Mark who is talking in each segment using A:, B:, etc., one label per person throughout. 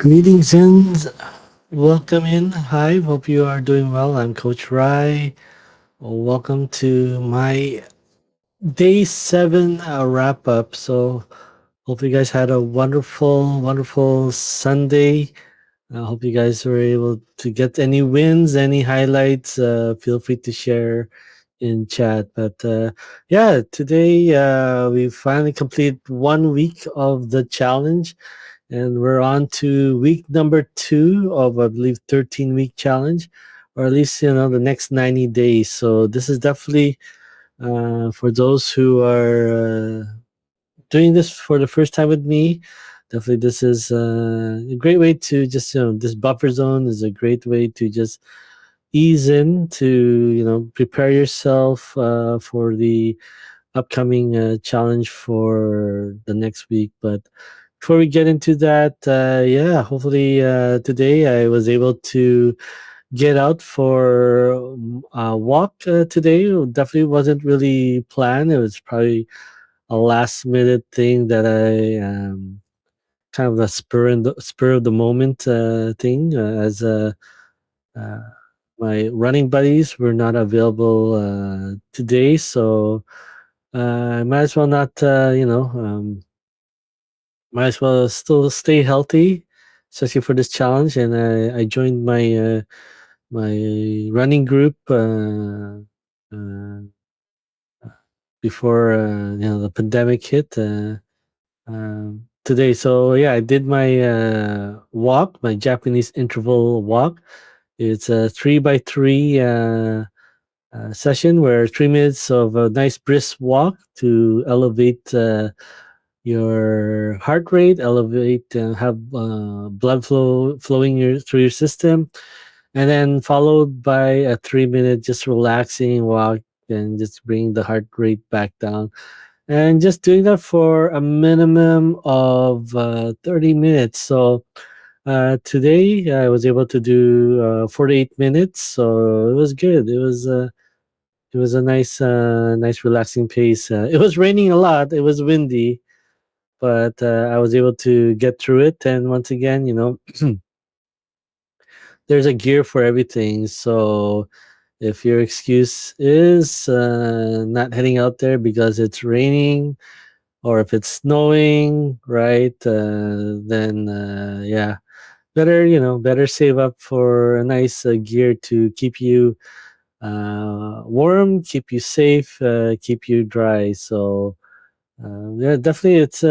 A: Greetings and welcome in. Hi, hope you are doing well. I'm Coach Rai. Welcome to my day seven wrap up. So, hope you guys had a wonderful Sunday. I hope you guys were able to get any wins, any highlights. Feel free to share in chat. But yeah, today we finally complete 1 week of the challenge, and we're on to week number two of, I believe, 13-week challenge, or at least, the next 90 days. So this is definitely for those who are doing this for the first time with me. Definitely, this is a great way to just, this buffer zone is a great way to just ease in to, prepare yourself for the upcoming challenge for the next week. But before we get into that, yeah, hopefully today I was able to get out for a walk today. It definitely wasn't really planned. It was probably a last minute thing that I kind of a spur of the moment thing, as uh, my running buddies were not available today, so I might as well not, might as well still stay healthy, especially for this challenge. And I joined my running group uh, before the pandemic hit today. So yeah, I did my walk, my Japanese interval walk. It's a 3 by 3 session where 3 minutes of a nice brisk walk to elevate your heart rate, elevate and have blood flowing through your system, and then followed by a 3 minute just relaxing walk and just bring the heart rate back down, and just doing that for a minimum of 30 minutes. So today I was able to do 48 minutes, so it was good. It was a nice relaxing pace. It was raining a lot. It was windy, but I was able to get through it. And once again, there's a gear for everything. So if your excuse is not heading out there because it's raining, or if it's snowing, right? Then yeah, better save up for a nice gear to keep you warm, keep you safe, keep you dry. So yeah, definitely, it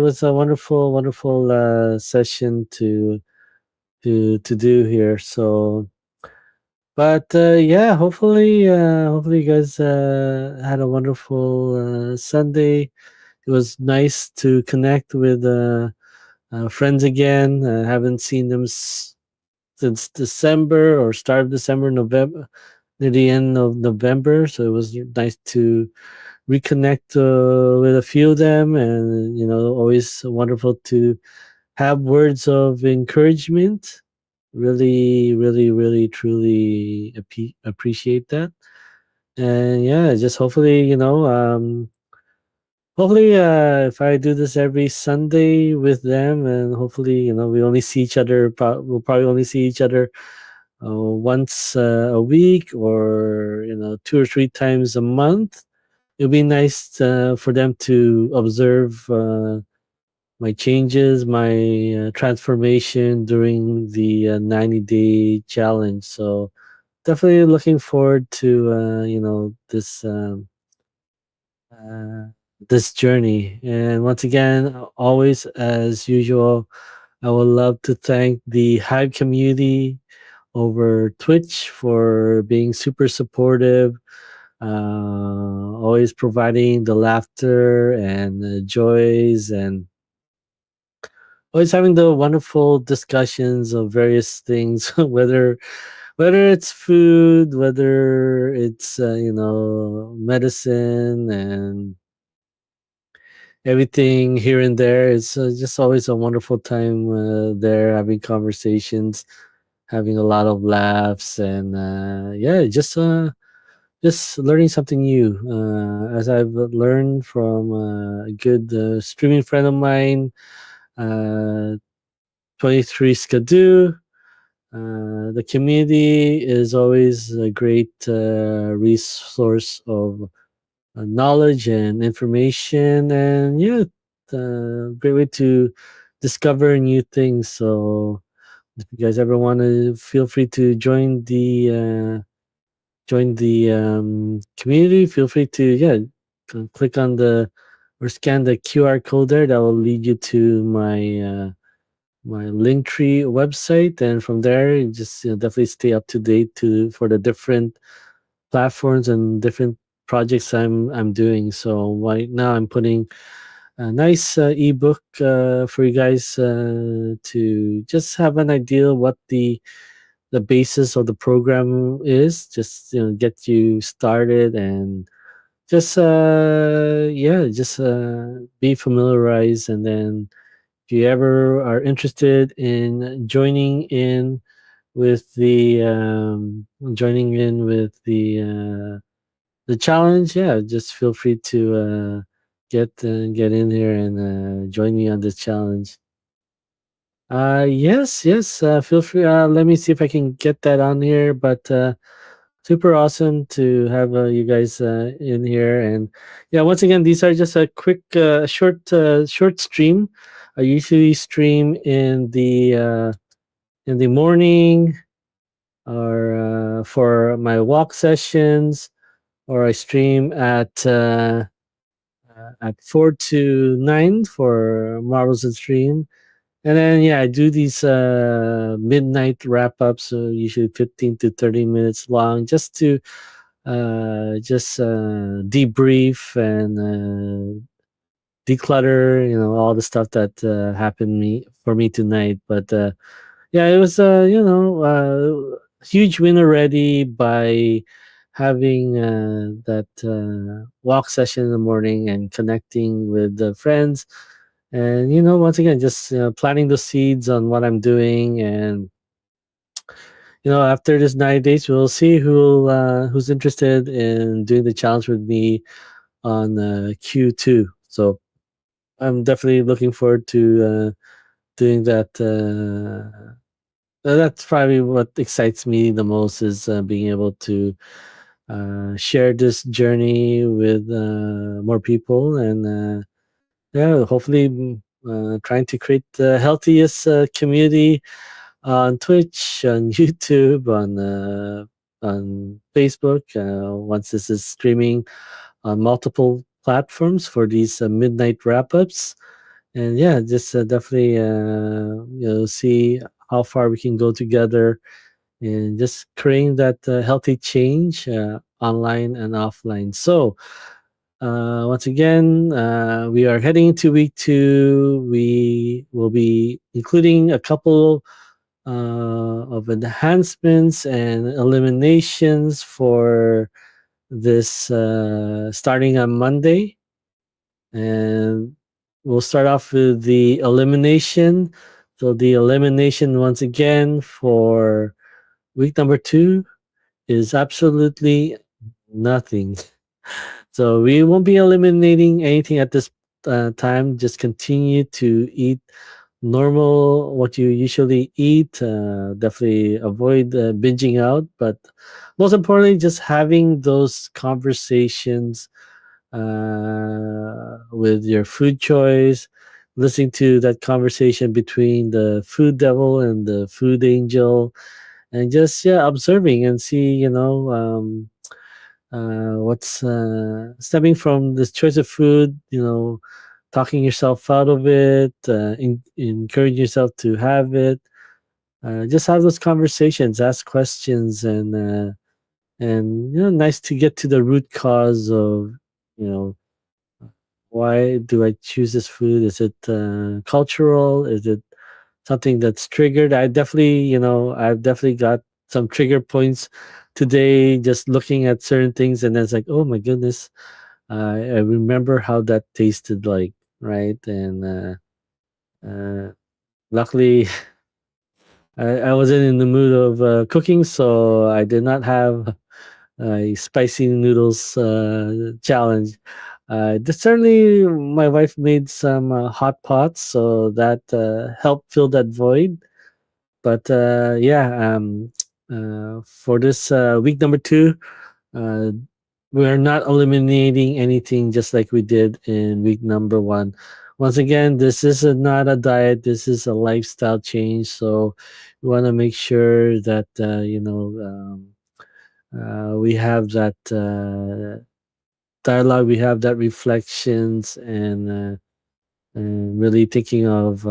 A: was a wonderful session to do here. So, but yeah, hopefully you guys had a wonderful Sunday. It was nice to connect with friends again. Haven't seen them since December, or start of December, November, near the end of November. So it was nice to reconnect with a few of them, and always wonderful to have words of encouragement. Really, truly appreciate that. And yeah, just hopefully, hopefully, if I do this every Sunday with them, and hopefully, we only see each other, we'll probably only see each other once a week, or, 2 or 3 times a month. It'd be nice for them to observe my changes, my transformation during the 90-day challenge. So definitely looking forward to, uh, this journey. And once again, always as usual, I would love to thank the Hive community over Twitch for being super supportive, always providing the laughter and the joys, and always having the wonderful discussions of various things, whether it's food, whether it's medicine, and everything here and there. It's just always a wonderful time there, having conversations, having a lot of laughs, and yeah, just learning something new. As I've learned from a good streaming friend of mine, uh, 23 Skidoo. The community is always a great resource of knowledge and information, and yeah, great way to discover new things. So, if you guys ever want to, feel free to join the community. Feel free to click on the or scan the QR code there. That will lead you to my Linktree website, and from there, you just definitely stay up to date to for the different platforms and different projects I'm doing. So right now, I'm putting a nice ebook for you guys to just have an idea what the basis of the program is. Just get you started and just be familiarized, and then if you ever are interested in joining in with the challenge, yeah, just feel free to get in here and join me on this challenge. Yes, feel free. Let me see if I can get that on here. But super awesome to have you guys in here. And yeah, once again, these are just a quick, short stream. I usually stream in the morning, or for my walk sessions, or I stream at 4 to 9 for Marvels and Stream. And then yeah, I do these midnight wrap ups, so usually 15 to 30 minutes long, just to debrief and declutter, all the stuff that happened me for me tonight. But yeah, it was huge win already by having that walk session in the morning and connecting with the friends, and once again, just planting the seeds on what I'm doing. And after this 90 days, we'll see who's interested in doing the challenge with me on Q2. So I'm definitely looking forward to doing that. That's probably what excites me the most, is being able to share this journey with more people, and yeah, hopefully trying to create the healthiest community on Twitch, on YouTube, on Facebook. Once this is streaming on multiple platforms for these midnight wrap ups, and yeah, just definitely see how far we can go together and just creating that healthy change online and offline. So once again, we are heading into week 2. We will be including a couple of enhancements and eliminations for this starting on Monday. And we'll start off with the elimination. So, the elimination, once again, for week number 2 is absolutely nothing. So we won't be eliminating anything at this time. Just continue to eat normal, what you usually eat. Definitely avoid binging out, but most importantly, just having those conversations with your food choice, listening to that conversation between the food devil and the food angel, and just observing and see, what's stemming from this choice of food, talking yourself out of it, encourage yourself to have it. Just have those conversations, ask questions, and nice to get to the root cause of, you know, why do I choose this food? Is it cultural? Is it something that's triggered? I've definitely got some trigger points today, just looking at certain things, and it's like, oh my goodness, I remember how that tasted like, right? And luckily, I wasn't in the mood of cooking, so I did not have a spicy noodles challenge. Certainly, my wife made some hot pots, so that helped fill that void. But yeah, for this week number two, uh, we're not eliminating anything just like we did in week number one. Once again, this is not a diet. This is a lifestyle change. So we want to make sure that we have that dialogue, we have that reflections, and really thinking of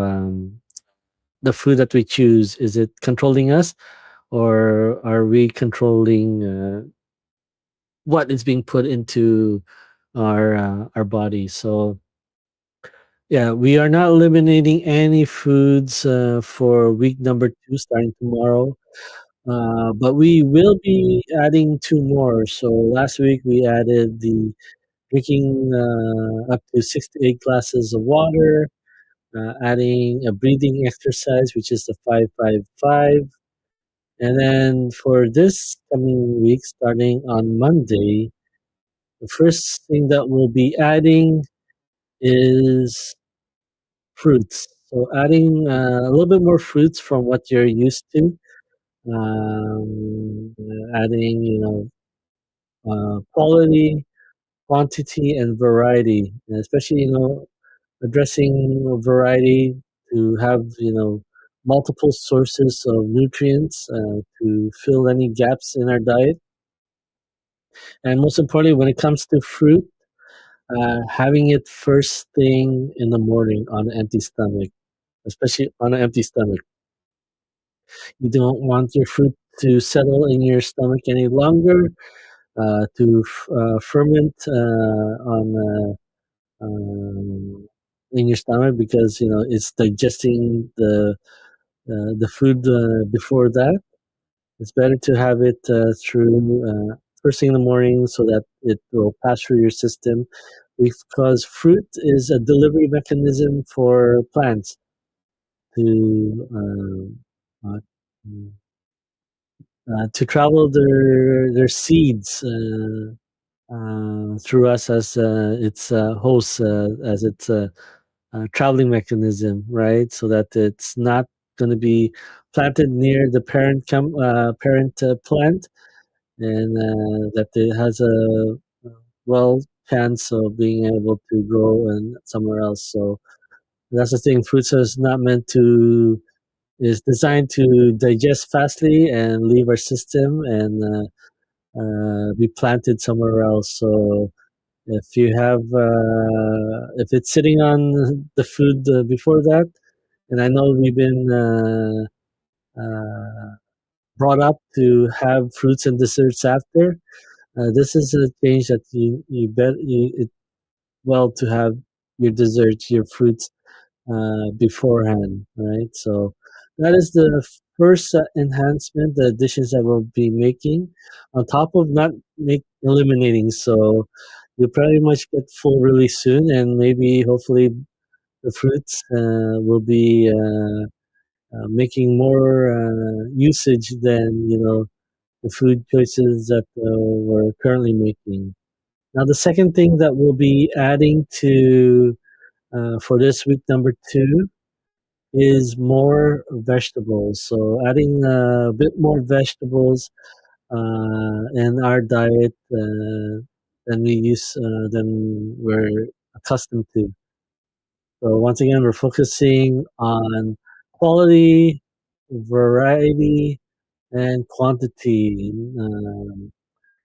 A: the food that we choose. Is it controlling us, or are we controlling what is being put into our body? So yeah, we are not eliminating any foods for week number two starting tomorrow. But we will be adding two more. So last week we added the drinking up to 6 to 8 glasses of water, adding a breathing exercise, which is the 5-5-5. And then for this coming week, starting on Monday, the first thing that we'll be adding is fruits. So adding a little bit more fruits from what you're used to. Adding, quality, quantity, and variety, and especially addressing variety to have multiple sources of nutrients to fill any gaps in our diet. And most importantly, when it comes to fruit, having it first thing in the morning on an empty stomach, especially on an empty stomach. You don't want your fruit to settle in your stomach any longer, to ferment in your stomach, because it's digesting the food before that. It's better to have it through first thing in the morning so that it will pass through your system, because fruit is a delivery mechanism for plants to to travel their seeds through us as its host, as its traveling mechanism, right? So that it's not going to be planted near the parent plant, and that it has a well chance of being able to grow and somewhere else. So that's the thing. Fruits is not meant to is designed to digest fastly and leave our system and be planted somewhere else. So if it's sitting on the food before that, and I know we've been brought up to have fruits and desserts after. This is a change that it's well to have your desserts, your fruits beforehand, right? So that is the first enhancement, the additions that we'll be making, on top of not make eliminating. So you'll pretty much get full really soon, and maybe hopefully the fruits will be making more usage than the food choices that we're currently making. Now, the second thing that we'll be adding to for this week number two is more vegetables. So adding a bit more vegetables in our diet than we're accustomed to. So once again, we're focusing on quality, variety, and quantity.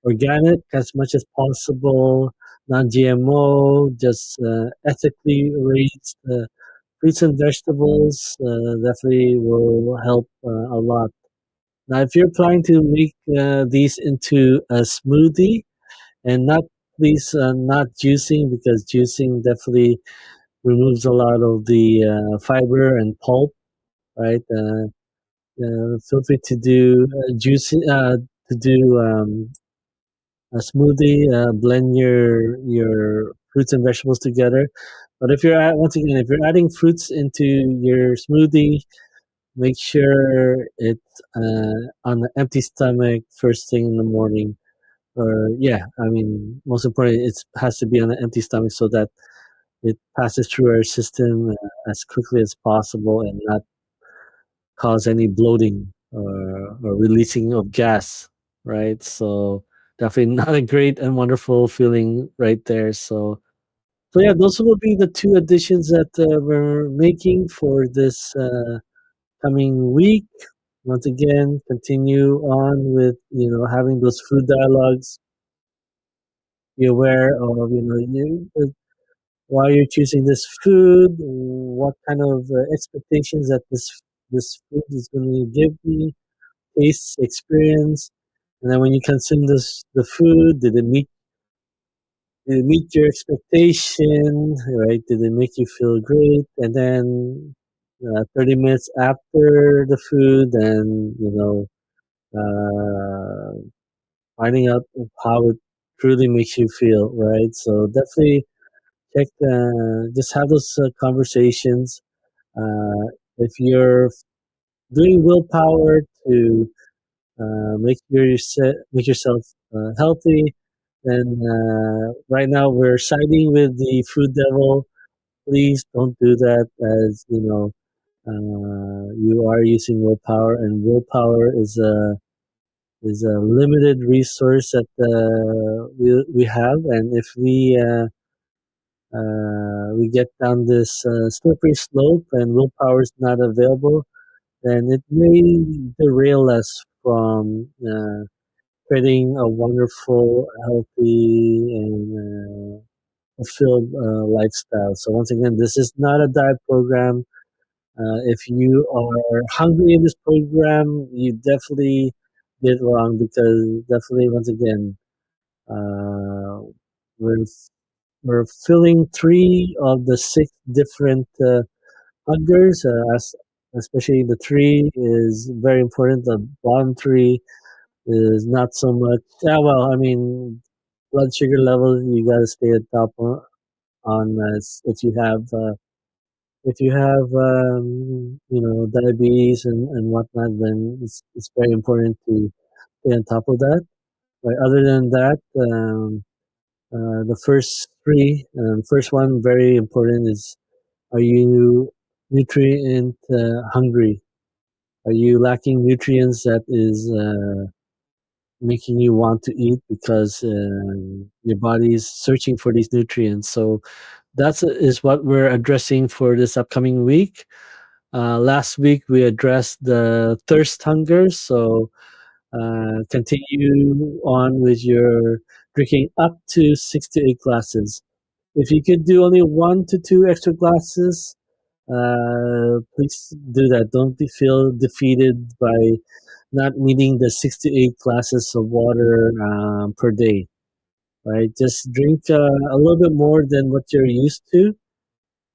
A: Organic as much as possible, non-GMO, just ethically raised fruits and vegetables definitely will help a lot. Now, if you're planning to make these into a smoothie, and not juicing, because juicing definitely removes a lot of the fiber and pulp, right? Feel free to do juicing, to do a smoothie, blend your fruits and vegetables together. But once again, if you're adding fruits into your smoothie, make sure it's on an empty stomach first thing in the morning. or yeah, I mean, most important, it has to be on an empty stomach so that it passes through our system as quickly as possible and not cause any bloating or releasing of gas, right? So definitely not a great and wonderful feeling right there. So yeah, those will be the two additions that we're making for this coming week. Once again, continue on with having those food dialogues. Be aware of why you're choosing this food, what kind of expectations that this food is going to give me, taste, experience, and then when you consume the food, did it meet your expectation, right? Did it make you feel great? And then 30 minutes after the food, then uh, finding out how it truly makes you feel, right? So definitely just have those conversations. If you're doing willpower to make yourself healthy, then right now we're siding with the food devil. Please don't do that, as you are using willpower, and willpower is a limited resource that we have, and if we get down this slippery slope and willpower is not available, then it may derail us from creating a wonderful, healthy, and fulfilled lifestyle. So once again, this is not a diet program. If you are hungry in this program, you definitely did wrong, because definitely, once again, uh, we're we're filling three of the six different hungers. Especially the three is very important. The bottom three is not so much. Yeah, well, I mean, blood sugar levels, you got to stay at top on if you have diabetes and whatnot, then it's very important to stay on top of that. But other than that, the first three, first one, very important, is: are you nutrient hungry? Are you lacking nutrients that is making you want to eat, because your body is searching for these nutrients? So that is what we're addressing for this upcoming week. Last week we addressed the thirst hunger, so continue on with your drinking up to 6 to 8 glasses. If you could do only 1 to 2 extra glasses, please do that. Don't feel defeated by not meeting the 6 to 8 glasses of water per day. Right, just drink a little bit more than what you're used to,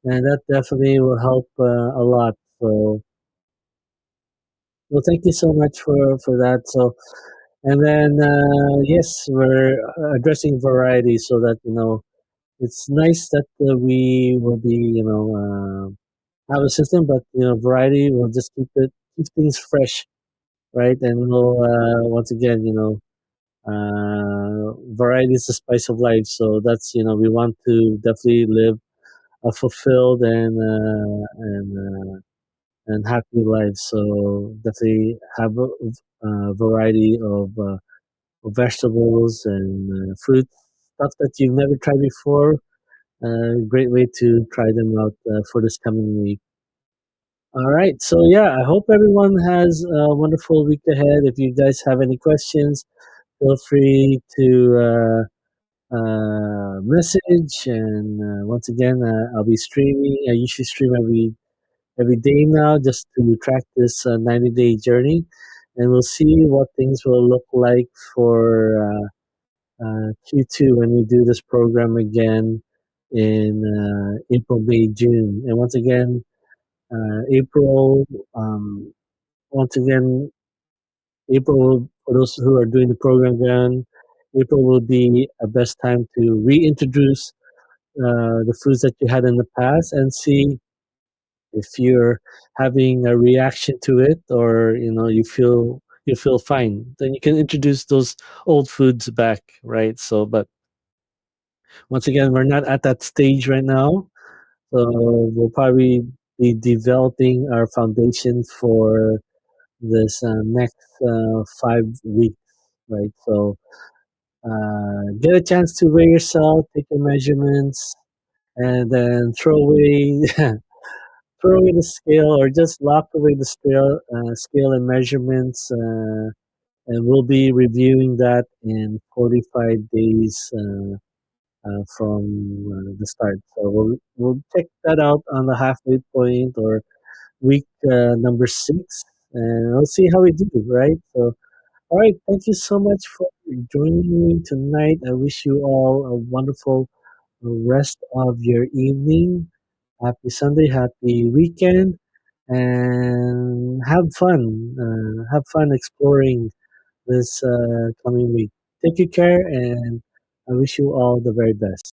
A: and that definitely will help a lot. So, well, thank you so much for that. So, and then yes, we're addressing variety, so that it's nice that we will be have a system, but variety will just keep things fresh, right? And we'll once again, variety is the spice of life. So that's we want to definitely live a fulfilled and happy life. So definitely have a variety of vegetables and fruits, stuff that you've never tried before. Great way to try them out for this coming week. All right. So yeah, I hope everyone has a wonderful week ahead. If you guys have any questions, feel free to message. And once again, I'll be streaming. I usually stream every day now, just to track this 90-day journey, and we'll see what things will look like for Q2 when we do this program again in April, May, June. And once again, April. Once again, April, for those who are doing the program again, April will be a best time to reintroduce the foods that you had in the past, and see if you're having a reaction to it, or you feel you feel fine. Then you can introduce those old foods back, right? So, but once again, we're not at that stage right now. So we'll probably be developing our foundation for this next 5 weeks, right? So get a chance to weigh yourself, take your measurements, and then throw away throw away the scale or just lock away the scale and measurements. And we'll be reviewing that in 45 days from the start. So we'll check that out on the halfway point or week number 6, and we'll see how we do, right? So, all right, thank you so much for joining me tonight. I wish you all a wonderful rest of your evening. Happy Sunday, happy weekend, and have fun. Have fun exploring this coming week. Take good care, and I wish you all the very best.